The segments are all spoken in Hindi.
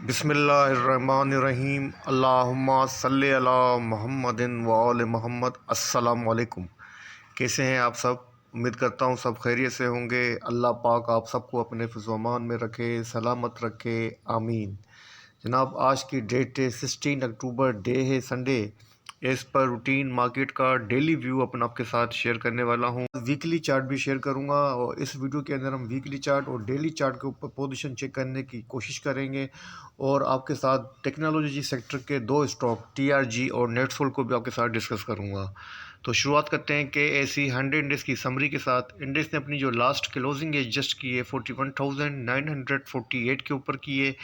बिस्मिल्लाहिर्रहमानिर्रहीम। अल्लाहुम्मा सल्ली अला मुहम्मदिन व आले मोहम्मद। अस्सलाम वालेकुम। कैसे हैं आप सब? उम्मीद करता हूँ सब खैरियत से होंगे। अल्लाह पाक आप सबको अपने हिफ्ज़-ओ-अमान में रखे, सलामत रखे, आमीन। जनाब, आज की डेट है 16 अक्टूबर, डे है Sunday. As per routine market का डेली व्यू अपन आपके साथ शेयर करने वाला हूँ। वीकली चार्ट भी शेयर करूँगा और इस वीडियो के अंदर हम वीकली चार्ट और डेली चार्ट के ऊपर पोजीशन चेक करने की कोशिश करेंगे और आपके साथ टेक्नोलॉजी सेक्टर के दो स्टॉक TRG और नेटसोल को भी आपके साथ डिस्कस करूँगा। तो शुरुआत करते हैं KSE 100 इंडेक्स की समरी के साथ। इंडेक्स ने अपनी जो लास्ट क्लोजिंग एडजस्ट की है 41,948 के ऊपर की है।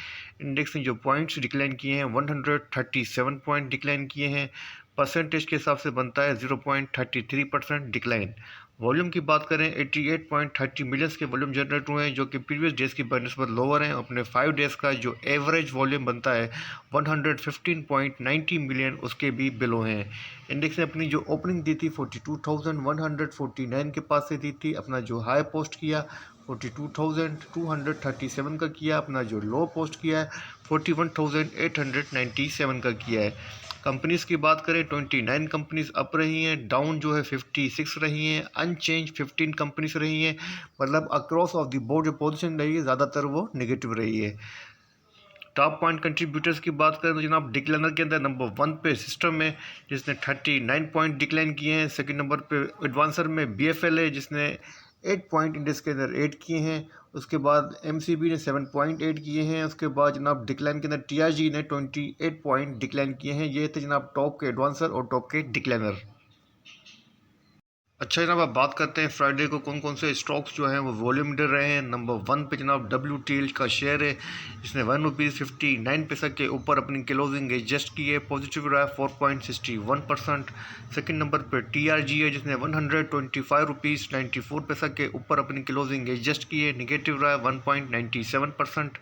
इंडेक्स ने जो पॉइंट्स डिक्लाइन किए हैं 137 पॉइंट डिक्लाइन किए हैं। परसेंटेज के हिसाब से बनता है 0.33% डिक्लाइन। वॉल्यूम की बात करें 88.30 मिलियंस के वॉल्यूम जनरेट हुए हैं, जो कि प्रीवियस डेज की बनस्बत लोअर हैं। अपने 5 डेज़ का जो एवरेज वॉल्यूम बनता है 115.90 मिलियन, उसके भी बिलो हैं। इंडेक्स ने अपनी जो ओपनिंग दी थी 42,149 के पास से दी थी। अपना जो हाई पोस्ट किया 42,237 का किया। अपना जो लो पोस्ट किया है 41,897 का किया है। कंपनीज़ की बात करें 29 कंपनीज अप रही हैं, डाउन जो है 56 रही हैं, अनचेंज 15 कंपनीज रही हैं। मतलब अक्रॉस ऑफ द बोर्ड जो पोजीशन रही है ज़्यादातर वो नेगेटिव रही है। टॉप पॉइंट कंट्रीब्यूटर्स की बात करें तो जनाब डिक्लाइनर के अंदर नंबर 1 पे सिस्टम है, जिसने 39 पॉइंट डिक्लाइन किए हैं। सेकंड नंबर पे एडवांसर में BFL है, जिसने 8 पॉइंट इंडेक्स के अंदर 8 किए हैं। उसके बाद MCB ने 7.8 किए हैं। उसके बाद जनाब डिक्लाइन के अंदर TRG ने 28 पॉइंट डिक्लाइन किए हैं। ये थे जनाब टॉप के एडवांसर और टॉप के डिक्लाइनर। अच्छा जनाब, आप बात करते हैं फ्राइडे को कौन कौन से स्टॉक्स जो हैं वो वॉल्यूम दे रहे हैं। नंबर 1 पे जनाब WTL का शेयर है, जिसने ₹1.59 के ऊपर अपनी क्लोजिंग एडजस्ट की है। पॉजिटिव रहा है 4.61%। सेकंड नंबर पे TRG है, जिसने ₹125.94 के ऊपर अपनी क्लोजिंग एडजस्ट की है। निगेटिव रहा है 1.97%।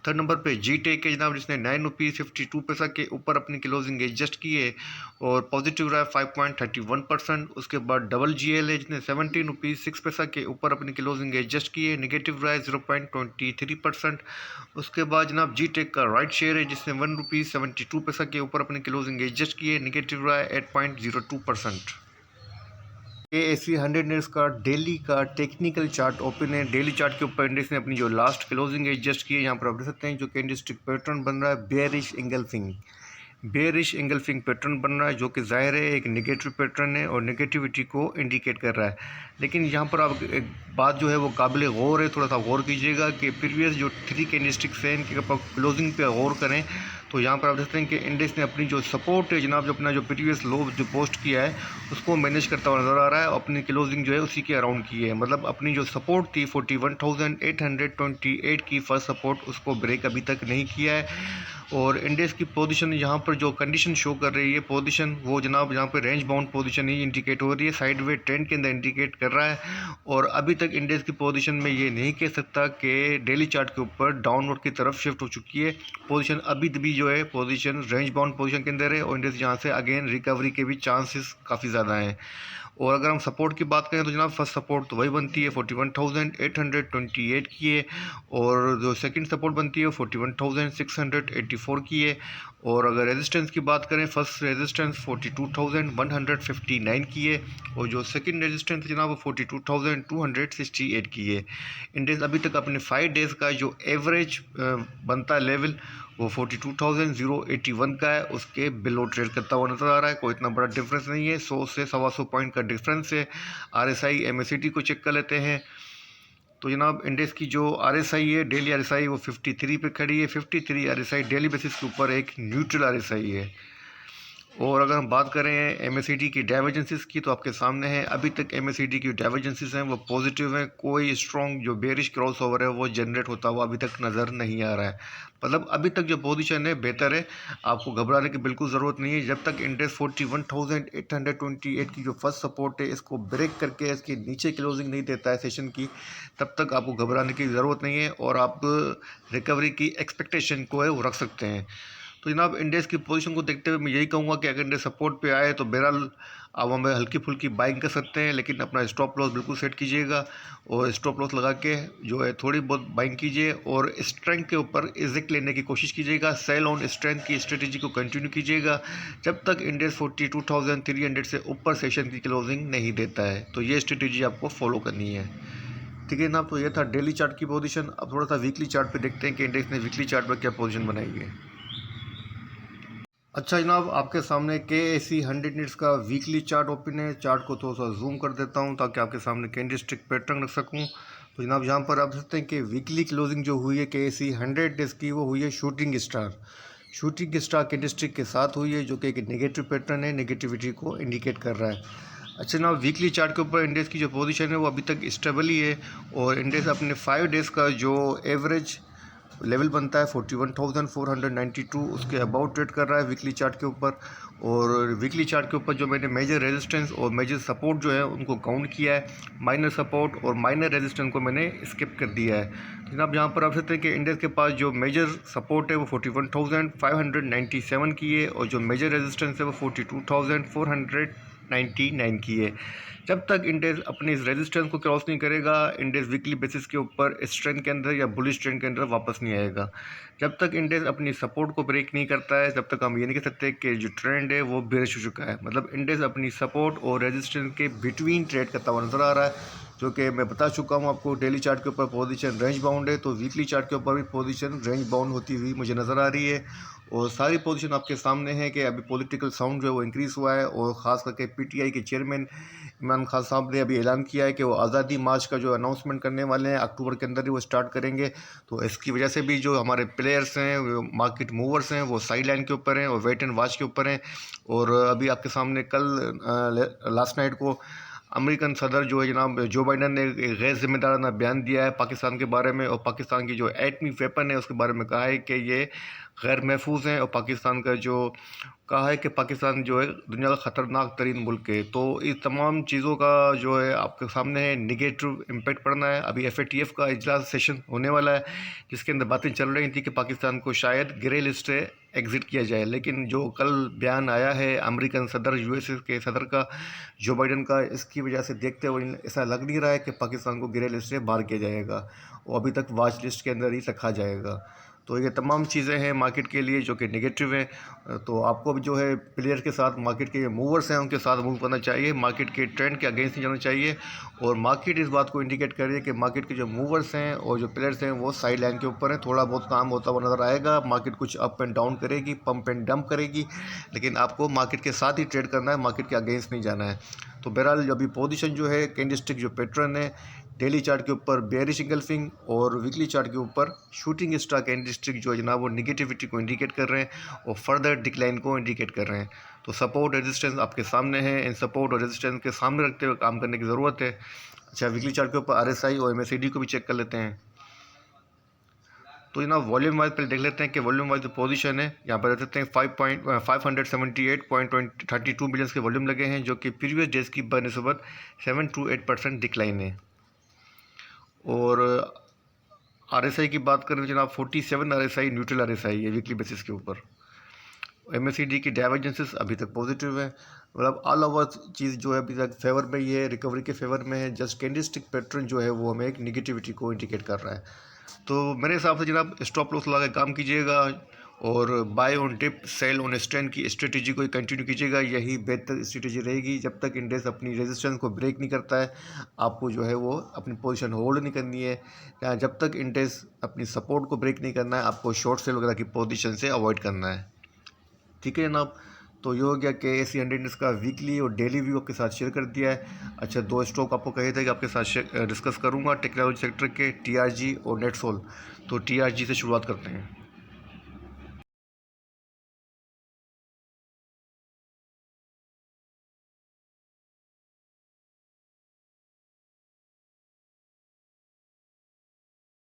थर्ड नंबर पे GTEC है जनाब, जिसने ₹9.52 के ऊपर अपनी क्लोजिंग एडजस्ट की है और पॉजिटिव रहा है 5.31%। उसके बाद GGL है, जिसने ₹17.06 के ऊपर अपनी क्लोजिंग एडजस्ट की है। निगेटिव रहा है 0.23%। उसके बाद जनाब GTEC का राइट शेयर है, जिसने ₹1.72 के ऊपर अपनी क्लोजिंग एडजस्ट की है। निगेटिव रहा है 8.02%। KSE 100 इंडेक्स का डेली का टेक्निकल चार्ट ओपन है। डेली चार्ट के ऊपर इंडेक्स ने अपनी जो लास्ट क्लोजिंग एडजस्ट की है, यहाँ पर आप देख सकते हैं जो कैंडलस्टिक पैटर्न बन रहा है बेयरिश इंगल्फिंग पैटर्न बन रहा है, जो कि जाहिर है एक नेगेटिव पैटर्न है और नेगेटिविटी को इंडिकेट कर रहा है। लेकिन यहाँ पर आप एक बात जो है वो काबिल गौर है, थोड़ा सा गौर कीजिएगा कि प्रीवियस जो 3 कैंडलस्टिक्स हैं इनके ऊपर क्लोजिंग पे गौर करें तो यहाँ पर आप देखते हैं कि इंडेक्स ने अपनी जो सपोर्ट है जनाब, जो अपना जो प्रीवियस लो जो पोस्ट किया है उसको मैनेज करता हुआ नज़र आ रहा है। अपनी क्लोजिंग जो है उसी के अराउंड की है। मतलब अपनी जो सपोर्ट थी 41,828 की फर्स्ट सपोर्ट, उसको ब्रेक अभी तक नहीं किया है। और इंडेक्स की पोजीशन यहाँ पर जो कंडीशन शो कर रही है पोजीशन, वो जनाब यहाँ पे रेंज बाउंड पोजीशन ही इंडिकेट हो रही है, साइडवे ट्रेंड के अंदर इंडिकेट कर रहा है। और अभी तक इंडेक्स की पोजीशन में ये नहीं कह सकता कि डेली चार्ट के ऊपर डाउनवर्ड की तरफ शिफ्ट हो चुकी है। पोजीशन अभी भी जो है पोजीशन रेंज बाउंड पोजीशन के अंदर है और इंडेक्स यहाँ से अगेन रिकवरी के भी चांसेस काफ़ी ज़्यादा हैं। और अगर हम सपोर्ट की बात करें तो जनाब फर्स्ट सपोर्ट तो वही बनती है 41,828 की है और जो सेकंड सपोर्ट बनती है 41,684 की है। और अगर रेजिस्टेंस की बात करें, फर्स्ट रेजिस्टेंस 42,159 की है और जो सेकंड रेजिस्टेंस जनाब वो 42,268 की है। इंडेक्स अभी तक अपने 5 डेज़ का जो एवरेज बनता है लेवल वो 42,081 का है, उसके बिलो ट्रेड करता हुआ नज़र आ रहा है। कोई इतना बड़ा डिफरेंस नहीं है, 100 से 125 पॉइंट का डिफरेंस है। RSI MACD को चेक कर लेते हैं तो जनाब इंडेक्स की जो RSI है, डेली RSI वो 53 पे खड़ी है। 53 RSI डेली बेसिस के ऊपर एक न्यूट्रल RSI है। और अगर हम बात करें MACD की डाइवर्जेंसेस की तो आपके सामने है, अभी तक MACD की डाइवर्जेंसेस हैं वो पॉजिटिव हैं। कोई स्ट्रॉन्ग जो बेरिश क्रॉस ओवर है वो जनरेट होता हुआ अभी तक नज़र नहीं आ रहा है। मतलब अभी तक जो पोजीशन है बेहतर है, आपको घबराने की बिल्कुल ज़रूरत नहीं है। जब तक इंडेक्स 41,828 की जो फर्स्ट सपोर्ट है इसको ब्रेक करके इसके नीचे क्लोजिंग नहीं देता है सेशन की, तब तक आपको घबराने की ज़रूरत नहीं है और आप रिकवरी की एक्सपेक्टेशन को है वो रख सकते हैं। तो जनाब इंडेक्स की पोजीशन को देखते हुए मैं यही कहूँगा कि अगर इंडेक्स सपोर्ट पे आए तो बहरहाल आप हमें हल्की फुल्की बाइंग कर सकते हैं, लेकिन अपना स्टॉप लॉस बिल्कुल सेट कीजिएगा और स्टॉप लॉस लगा के जो है थोड़ी बहुत बाइंग कीजिए और स्ट्रेंथ के ऊपर एग्जिट लेने की कोशिश कीजिएगा। सेल ऑन स्ट्रेंथ की स्ट्रेटेजी को कंटिन्यू कीजिएगा जब तक इंडेक्स 42,300 से ऊपर सेशन की क्लोजिंग नहीं देता है। तो ये स्ट्रेटेजी आपको फॉलो करनी है। ठीक है ना। तो ये था डेली चार्ट की पोजीशन। अब थोड़ा सा वीकली चार्ट पे देखते हैं कि इंडेक्स ने वीकली चार्ट पर क्या पोजीशन बनाई है। अच्छा जनाब, आपके सामने KSE 100 मिनट्स का वीकली चार्ट ओपन है। चार्ट को थोड़ा सा जूम कर देता हूं ताकि आपके सामने कैंडलस्टिक पैटर्न रख सकूं। तो जनाब यहाँ पर आप सकते हैं कि वीकली क्लोजिंग जो हुई है KSE 100 डेज की, वो हुई है शूटिंग स्टार कैंडलस्टिक के साथ हुई है, जो कि एक नेगेटिव पैटर्न है, नेगेटिविटी को इंडिकेट कर रहा है। अच्छा जनाब, वीकली चार्ट के ऊपर इंडेक्स की जो पोजीशन है वो अभी तक स्टेबल ही है और इंडेक्स अपने 5 डेज़ का जो एवरेज लेवल बनता है 41,492, उसके अबाउट ट्रेड कर रहा है वीकली चार्ट के ऊपर। और वीकली चार्ट के ऊपर जो मैंने मेजर रेजिस्टेंस और मेजर सपोर्ट जो है उनको काउंट किया है, माइनर सपोर्ट और माइनर रेजिस्टेंस को मैंने स्किप कर दिया है। जनाब यहाँ पर आप सकते हैं कि इंडेक्स के पास जो मेजर सपोर्ट है वो 41,597 की है और जो मेजर रेजिस्टेंस है वो 42,499 की है। जब तक इंडेक्स अपने इस रेजिस्टेंस को क्रॉस नहीं करेगा, इंडेक्स वीकली बेसिस के ऊपर स्ट्रेंथ के अंदर या बुलिश ट्रेंड के अंदर वापस नहीं आएगा। जब तक इंडेक्स अपनी सपोर्ट को ब्रेक नहीं करता है, जब तक हम ये नहीं कह सकते कि जो ट्रेंड है वो बेरिश हो चुका है। मतलब इंडेक्स अपनी सपोर्ट और रेजिस्टेंस के बिटवीन ट्रेड करता हुआ नजर आ रहा है, जो कि मैं बता चुका हूँ आपको। डेली चार्ट के ऊपर पोजीशन रेंज बाउंड है, तो वीकली चार्ट के ऊपर भी पोजीशन रेंज बाउंड होती हुई मुझे नज़र आ रही है। और सारी पोजीशन आपके सामने है कि अभी पॉलिटिकल साउंड जो है वो इंक्रीज़ हुआ है और ख़ास करके PTI के चेयरमैन इमरान खान साहब ने अभी ऐलान किया है कि वो आज़ादी मार्च का जो अनाउंसमेंट करने वाले हैं अक्टूबर के अंदर ही वो स्टार्ट करेंगे। तो इसकी वजह से भी जो हमारे प्लेयर्स हैं, मार्केट मूवर्स हैं, वो साइड लाइन के ऊपर हैं और वेट एंड वॉच के ऊपर हैं। और अभी आपके सामने कल लास्ट नाइट को अमेरिकन सदर जो है जनाब जो बाइडन ने एक गैर जिम्मेदाराना बयान दिया है पाकिस्तान के बारे में, और पाकिस्तान की जो एटमी वेपन है उसके बारे में कहा है कि ये गैर महफूज हैं, और पाकिस्तान का जो कहा है कि पाकिस्तान जो है दुनिया का ख़तरनाक तरीन मुल्क है। तो इस तमाम चीज़ों का जो है आपके सामने है निगेटिव इम्पेक्ट पड़ना है। अभी FATF का इजलास सेशन होने वाला है जिसके अंदर बातें चल रही थी कि पाकिस्तान को शायद ग्रे लिस्ट से एग्ज़िट किया जाए, लेकिन जो कल बयान आया है अमेरिकन सदर USA के सदर का, जो बाइडन का, इसकी वजह से देखते हुए ऐसा लग नहीं रहा है कि पाकिस्तान को ग्रे लिस्ट से बाहर किया जाएगा और अभी तक वॉच लिस्ट के अंदर ही रखा जाएगा। तो ये तमाम चीज़ें हैं मार्केट के लिए जो कि नेगेटिव हैं। तो आपको भी जो है प्लेयर के साथ, मार्केट के मूवर्स हैं उनके साथ मूव करना चाहिए, मार्केट के ट्रेंड के अगेंस्ट नहीं जाना चाहिए। और मार्केट इस बात को इंडिकेट कर रही है कि मार्केट के जो मूवर्स हैं और जो प्लेयर्स हैं वो साइड लाइन के ऊपर हैं। थोड़ा बहुत काम होता हुआ नज़र आएगा, मार्केट कुछ अप एंड डाउन करेगी, पंप एंड डंप करेगी, लेकिन आपको मार्केट के साथ ही ट्रेड करना है, मार्केट के अगेंस्ट नहीं जाना है। तो बहरहाल अभी पोजीशन जो है कैंडलस्टिक जो पैटर्न है डेली चार्ट के ऊपर बेयरिश इंगल्फिंग और वीकली चार्ट के ऊपर शूटिंग स्टार कैंडलस्टिक जो है जनाब वो निगेटिविटी को इंडिकेट कर रहे हैं और फर्दर डिक्लाइन को इंडिकेट कर रहे हैं। तो सपोर्ट रेजिस्टेंस आपके सामने है, इन सपोर्ट और रेजिस्टेंस के सामने रखते हुए काम करने की ज़रूरत है। अच्छा, वीकली चार्ट के ऊपर RSI और MACD को भी चेक कर लेते हैं। तो जनाब वॉल्यूम वाइज पहले देख लेते हैं कि वॉल्यूम वाइज जो पोजीशन है यहाँ पर देख सकते हैं 578.32 मिलियन के वॉल्यूम लगे हैं, जो कि प्रीवियस डेज की बनस्बत 7 to 8% डिक्लाइन है। और RSI की बात करें तो जनाब 47 RSI न्यूट्रल RSI है वीकली बेसिस के ऊपर। MACD की डाइवर्जेंसेस अभी तक पॉजिटिव है, मतलब ऑल ओवर चीज़ जो है अभी तक फेवर में ही है, रिकवरी के फेवर में है। जस्ट कैंडलस्टिक पैटर्न जो है वो हमें एक निगेटिविटी को इंडिकेट कर रहा है। तो मेरे हिसाब से जनाब स्टॉप लॉस लगा के काम कीजिएगा और buy on dip sell on strength की स्ट्रेटेजी को ही कंटिन्यू कीजिएगा, यही बेहतर स्ट्रेटेजी रहेगी। जब तक इंडेक्स अपनी रेजिस्टेंस को ब्रेक नहीं करता है आपको जो है वो अपनी पोजीशन होल्ड नहीं करनी है, या जब तक इंडेक्स अपनी सपोर्ट को ब्रेक नहीं करना है आपको शॉर्ट सेल वगैरह की पोजीशन से अवॉइड करना है। ठीक है जनाब। तो ये हो गया KSE 100 का वीकली और डेली व्यू आपके साथ शेयर कर दिया है। अच्छा, दो स्टॉक आपको कहे थे कि आपके साथ डिस्कस करूंगा टेक्नोलॉजी सेक्टर के, TRG और नेटसोल। तो TRG से शुरुआत करते हैं।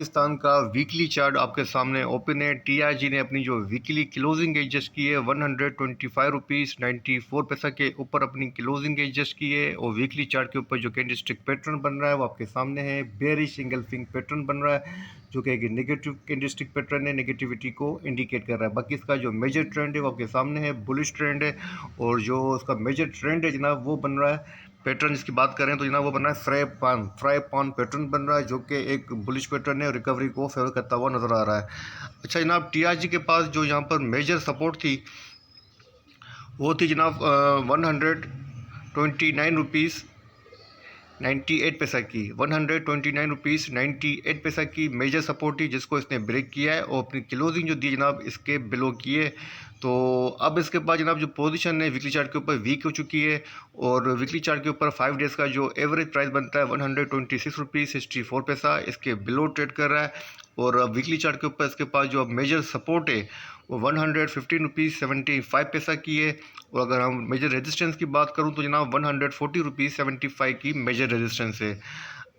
पाकिस्तान का वीकली चार्ट आपके सामने ओपन है। टीआरजी ने अपनी जो वीकली क्लोजिंग एडजस्ट की है 125 रुपीज़ 94 पैसा के ऊपर अपनी क्लोजिंग एडजस्ट की है। और वीकली चार्ट के ऊपर जो कैंडलस्टिक पैटर्न बन रहा है वो आपके सामने है। बेयरिश सिंगल्फिंग पैटर्न बन रहा है जो कि एक नेगेटिव कैंडलस्टिक पैटर्न है, नेगेटिविटी को इंडिकेट कर रहा है। बाकी इसका जो मेजर ट्रेंड है वो आपके सामने है, बुलिश ट्रेंड है। और जो उसका मेजर ट्रेंड है जनाब वो बन रहा है, पैटर्न जिसकी बात करें तो जनाब वो बन रहा है फ्राई पान पैटर्न बन रहा है जो कि एक बुलिश पैटर्न है और रिकवरी को फेवर करता हुआ नजर आ रहा है। अच्छा जनाब, टीआरजी के पास जो यहाँ पर मेजर सपोर्ट थी वो थी जनाब 129 रुपीज़ 98 पैसा की। 129 रुपीज़ 98 पैसा की मेजर सपोर्ट थी जिसको इसने ब्रेक किया है और अपनी क्लोजिंग जो दी जनाब इसके बिलो की है। तो अब इसके बाद जनाब जो पोजीशन है वीकली चार्ट के ऊपर वीक हो चुकी है और वीकली चार्ट के ऊपर 5 डेज़ का जो एवरेज प्राइस बनता है 126 रुपीज़ 64 पैसा इसके बिलो ट्रेड कर रहा है। और वीकली चार्ट के ऊपर इसके पास जो अब मेजर सपोर्ट है वो 115 रुपीज़ 75 पैसा की है। और अगर हम मेजर रेजिस्टेंस की बात करूं तो जनाब 140 रुपीज़ 75 की मेजर रेजिस्टेंस है।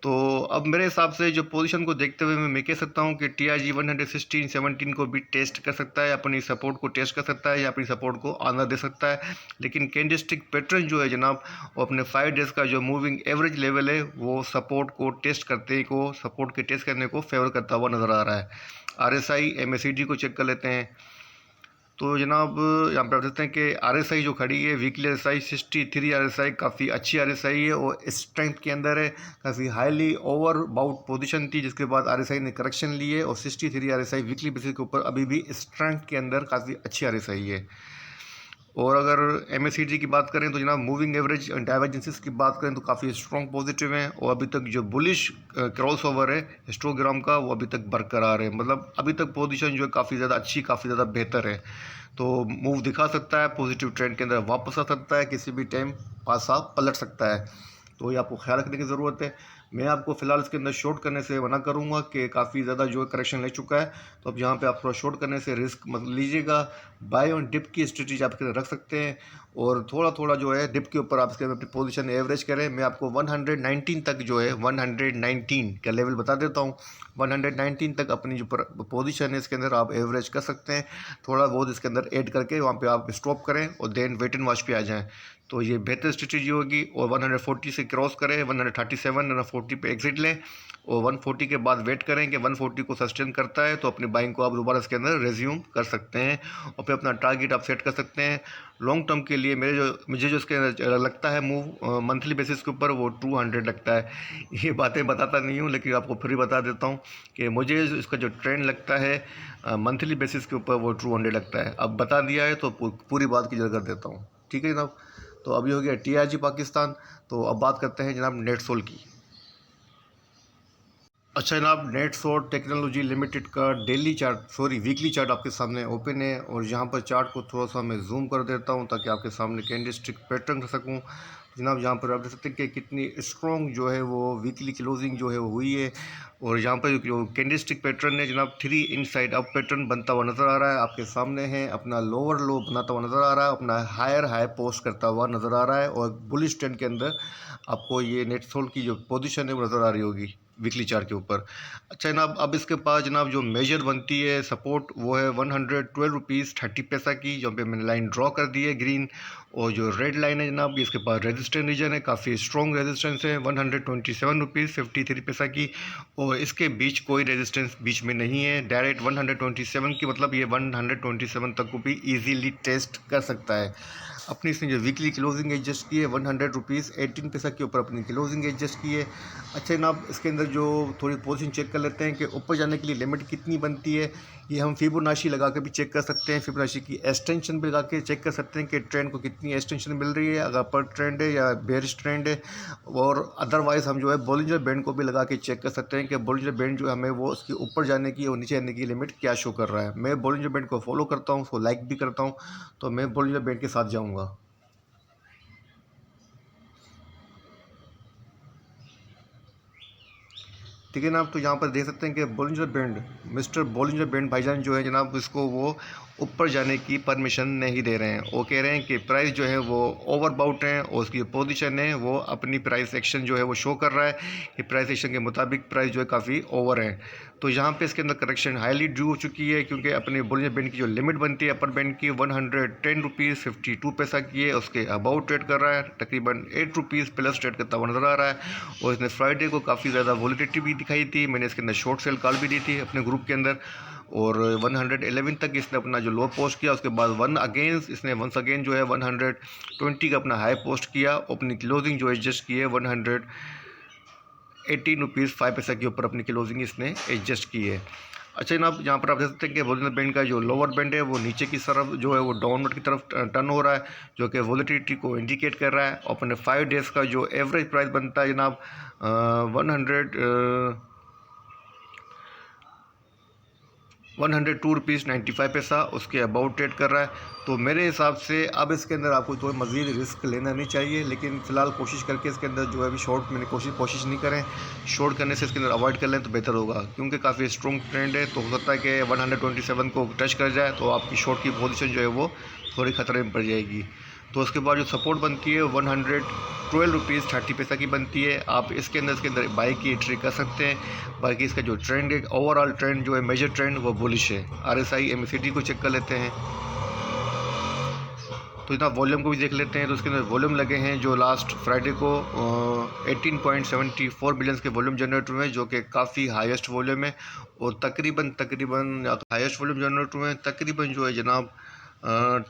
तो अब मेरे हिसाब से जो पोजीशन को देखते हुए मैं कह सकता हूं कि टीआरजी 116 17 को भी टेस्ट कर सकता है, अपनी सपोर्ट को टेस्ट कर सकता है या अपनी सपोर्ट को आना दे सकता है। लेकिन कैंडलस्टिक पैटर्न जो है जनाब वो अपने 5 डेज़ का जो मूविंग एवरेज लेवल है वो सपोर्ट को टेस्ट करते को सपोर्ट के टेस्ट करने को फेवर करता हुआ नज़र आ रहा है। आरएसआई एमएसीडी को चेक कर लेते हैं। तो जनाब यहाँ पर आप देखते हैं कि आरएसआई जो खड़ी है वीकली आरएसआई 63 आरएसआई काफ़ी अच्छी आरएसआई है और स्ट्रेंथ के अंदर है। काफ़ी हाईली ओवर बाउट पोजीशन थी जिसके बाद आरएसआई ने करेक्शन ली है और 63 आरएसआई वीकली बेसिस के ऊपर अभी भी स्ट्रेंथ के अंदर काफ़ी अच्छी आरएसआई है। और अगर एमएसीडी की बात करें तो जनाब मूविंग एवरेज डाइवर्जेंसेस की बात करें तो काफ़ी स्ट्रॉन्ग पॉजिटिव हैं और अभी तक जो बुलिश क्रॉस ओवर है हिस्टोग्राम का वो अभी तक बरकरार है। मतलब अभी तक पोजीशन जो है काफ़ी ज़्यादा अच्छी, काफ़ी ज़्यादा बेहतर है। तो मूव दिखा सकता है, पॉजिटिव ट्रेंड के अंदर वापस आ सकता है, किसी भी टाइम पासा पलट सकता है। तो ये आपको ख्याल रखने की ज़रूरत है। मैं आपको फ़िलहाल इसके अंदर शॉर्ट करने से मना करूंगा कि काफ़ी ज़्यादा जो है करेक्शन ले चुका है। तो अब यहाँ पे आप थोड़ा शॉर्ट करने से रिस्क मत लीजिएगा। बाय ऑन डिप की स्ट्रेटेजी आप इसके अंदर रख सकते हैं और थोड़ा थोड़ा जो है डिप के ऊपर आप इसके अंदर अपनी पोजीशन एवरेज करें। मैं आपको 119 तक जो है 119 का लेवल बता देता हूँ। 119 तक अपनी जो पोजीशन है इसके अंदर आप एवरेज कर सकते हैं। थोड़ा बहुत इसके अंदर ऐड करके वहाँ पे आप स्टॉप करें और देन वेट एंड वॉच पे आ जाएँ तो ये बेहतर स्ट्रेटेजी होगी। और 140 से क्रॉस करें, 137 140 पे एग्जिट लें और 140 के बाद वेट करें कि 140 को सस्टेन करता है तो अपनी बाइंग को आप दोबारा इसके अंदर रेज्यूम कर सकते हैं और फिर अपना टारगेट आप सेट कर सकते हैं। लॉन्ग टर्म के लिए मुझे जो इसके अंदर लगता है मूव मंथली बेसिस के ऊपर वो 200 लगता है। ये बातें बताता नहीं हूँ लेकिन आपको फिर बता देता हूँ कि मुझे इसका जो ट्रेंड लगता है मंथली बेसिस के ऊपर वो 200 लगता है। अब बता दिया है तो पूरी बात की जगह कर देता हूँ। ठीक है जनाब, तो अभी हो गया टीआरजी पाकिस्तान। तो अब बात करते हैं जनाब नेटसोल की। अच्छा जनाब, नेटसोल टेक्नोलॉजी लिमिटेड का वीकली चार्ट आपके सामने ओपन है और यहाँ पर चार्ट को थोड़ा सा मैं जूम कर देता हूँ ताकि आपके सामने कैंडलस्टिक पैटर्न कर सकूँ। जनाब यहाँ पर आप देख सकते हैं कि कितनी स्ट्रॉन्ग जो है वो वीकली क्लोजिंग जो है वो हुई है। और यहाँ पर जो कैंडलस्टिक पैटर्न है जनाब 3 इनसाइड अप पैटर्न बनता हुआ नज़र आ रहा है आपके सामने है। अपना लोअर लो बनाता हुआ नज़र आ रहा है, अपना हायर हाई पोस्ट करता हुआ नज़र आ रहा है और बुलिश ट्रेंड के अंदर आपको ये नेटसोल की जो पोजीशन है वो नज़र आ रही होगी वीकली चार्ट के ऊपर। अच्छा जनाब, अब इसके पास जनाब जो मेजर बनती है सपोर्ट वो है 112 रुपीज़ 30 पैसा की, जहाँ पे मैंने लाइन ड्रॉ कर दी है ग्रीन। और जो रेड लाइन है जनाब इसके पास रेजिस्टेंस रीजन है, काफ़ी स्ट्रॉन्ग रेजिस्टेंस है 127 रुपीज़ 53 पैसा की। और इसके बीच कोई रेजिस्टेंस बीच में नहीं है, डायरेक्ट 127 की, मतलब ये 127 तक को भी ईजीली टेस्ट कर सकता है। अपनी इसने जो वीकली क्लोजिंग एडजस्ट की है 100 रुपीज़ 18 पैसा के ऊपर अपनी क्लोजिंग एडजस्ट की है। अच्छा जनाब, इसके अंदर जो थोड़ी पोजीशन चेक कर लेते हैं कि ऊपर जाने के लिए लिमिट कितनी बनती है। ये हम फिबोनाची लगा के भी चेक कर सकते हैं, फिबोनाची की एक्सटेंशन भी लगा के चेक कर सकते हैं कि ट्रेंड को कितनी एक्सटेंशन मिल रही है, अगर अपर ट्रेंड है या बेयरिश ट्रेंड है। और अदरवाइज़ हम जो है बोलिंजर बैंड को भी लगा के चेक कर सकते हैं कि बोलिंजर बैंड जो हमें वो उसकी ऊपर जाने की और नीचे आने की लिमिट क्या शो कर रहा है। मैं बोलिंजर बैंड को फॉलो करता हूँ, उसको लाइक भी करता हूँ, तो मैं बोलिंजर बैंड के साथ जाऊँगा। ठीक है ना। तो यहाँ पर देख सकते हैं कि Bollinger band, mister Bollinger band भाईजान जो है जनाब इसको वो ऊपर जाने की परमिशन नहीं दे रहे हैं। वो कह रहे हैं कि प्राइस जो है वो ओवरबाउट है और उसकी पोजीशन है वो अपनी प्राइस एक्शन जो है वो शो कर रहा है कि प्राइस एक्शन के मुताबिक प्राइस जो है काफ़ी ओवर है। तो यहाँ पे इसके अंदर करेक्शन हाईली ड्यू हो चुकी है, क्योंकि अपने बोलिंजर बैंड की जो लिमिट बनती है अपर बैंड की 110 रुपीज़ 52 पैसा की है, उसके अबाउट ट्रेड कर रहा है, तकरीबन 8 रुपीज़ प्लस ट्रेड करता हुआ नजर आ रहा है। और इसने फ्राइडे को काफ़ी ज़्यादा वॉलिटिलिटी भी दिखाई थी, मैंने इसके अंदर शॉर्ट सेल कॉल भी दी थी अपने ग्रुप के अंदर, और 111 तक इसने अपना जो लो पोस्ट किया, उसके बाद इसने वंस अगेन जो है 120 का अपना हाई पोस्ट किया, अपनी क्लोजिंग जो एडजस्ट की है 118 रुपीज़ 5 पैसा के ऊपर अपनी क्लोजिंग इसने एडजस्ट की है। अच्छा जनाब, यहाँ पर आप देख सकते हैं कि बोलिंजर बैंड का जो लोअर बैंड है वो नीचे की तरफ जो है वो डाउनवर्ड की तरफ टर्न हो रहा है, जो कि वॉलेटिलिटी को इंडिकेट कर रहा है। और अपने 5 डेज़ का जो एवरेज प्राइस बनता है जनाब 102 रुपीज़ 95 पैसा उसके अबाउट ट्रेड कर रहा है। तो मेरे हिसाब से अब इसके अंदर आपको तो मज़ीद रिस्क लेना नहीं चाहिए, लेकिन फ़िलहाल कोशिश करके इसके अंदर जो है अभी शॉर्ट मैंने कोशिश नहीं करें, शॉर्ट करने से इसके अंदर अवॉइड कर लें तो बेहतर होगा, क्योंकि काफ़ी स्ट्रॉन्ग ट्रेंड है। तो हो सकता है कि 127 को टच कर जाए तो आपकी शॉर्ट की पोजीशन जो है वो थोड़ी ख़तरे में पड़ जाएगी। तो उसके बाद जो सपोर्ट बनती है 112 रुपीज़ 30 पैसा की बनती है। आप इसके अंदर बाई की एंट्री कर सकते हैं। बाकी इसका जो ट्रेंड है, ओवरऑल ट्रेंड जो है मेजर ट्रेंड वो बुलिश है। RSI MACD को चेक कर लेते हैं, तो इतना वॉल्यूम को भी देख लेते हैं। तो उसके अंदर वॉल्यूम लगे हैं जो लास्ट फ्राइडे को 18.74 बिलियंस के वॉल्यूम जनरेट हुए हैं, जो कि काफ़ी हाईएस्ट वॉल्यूम है। और तकरीबन या तो हाईएस्ट वॉल्यूम जनरेट हुए हैं तकरीबन जो है जनाब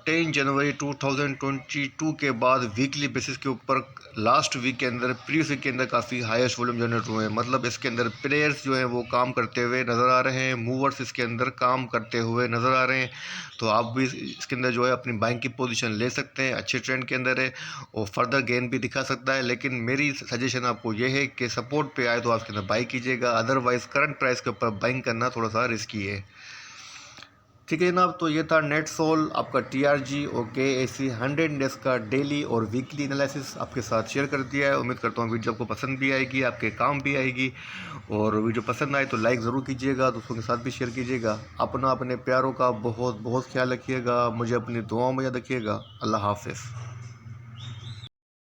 10 जनवरी 2022 के बाद वीकली बेसिस के ऊपर लास्ट वीक के अंदर, प्रीवियस वीक के अंदर काफ़ी हाईएस्ट वॉल्यूम जनरेट हुए हैं। मतलब इसके अंदर प्लेयर्स जो हैं वो काम करते हुए नज़र आ रहे हैं, मूवर्स इसके अंदर काम करते हुए नज़र आ रहे हैं। तो आप भी इसके अंदर जो है अपनी बाइंग की पोजीशन ले सकते हैं, अच्छे ट्रेंड के अंदर है और फर्दर गेन भी दिखा सकता है। लेकिन मेरी सजेशन आपको ये है कि सपोर्ट पे आए तो आप इसके अंदर बाई कीजिएगा, अदरवाइज़ करंट प्राइस के ऊपर बाइंग करना थोड़ा सा रिस्की है। ठीक है जनाब, तो ये था नेट सोल आपका TRG और KAC 100 डेज का डेली और वीकली एनालिसिस आपके साथ शेयर कर दिया है। उम्मीद करता हूँ वीडियो आपको पसंद भी आएगी, आपके काम भी आएगी। और वीडियो पसंद आए तो लाइक ज़रूर कीजिएगा, दोस्तों के साथ भी शेयर कीजिएगा। अपने प्यारों का बहुत बहुत ख्याल रखिएगा, मुझे अपनी दुआओं में याद रखिएगा। अल्लाह हाफ़िज़।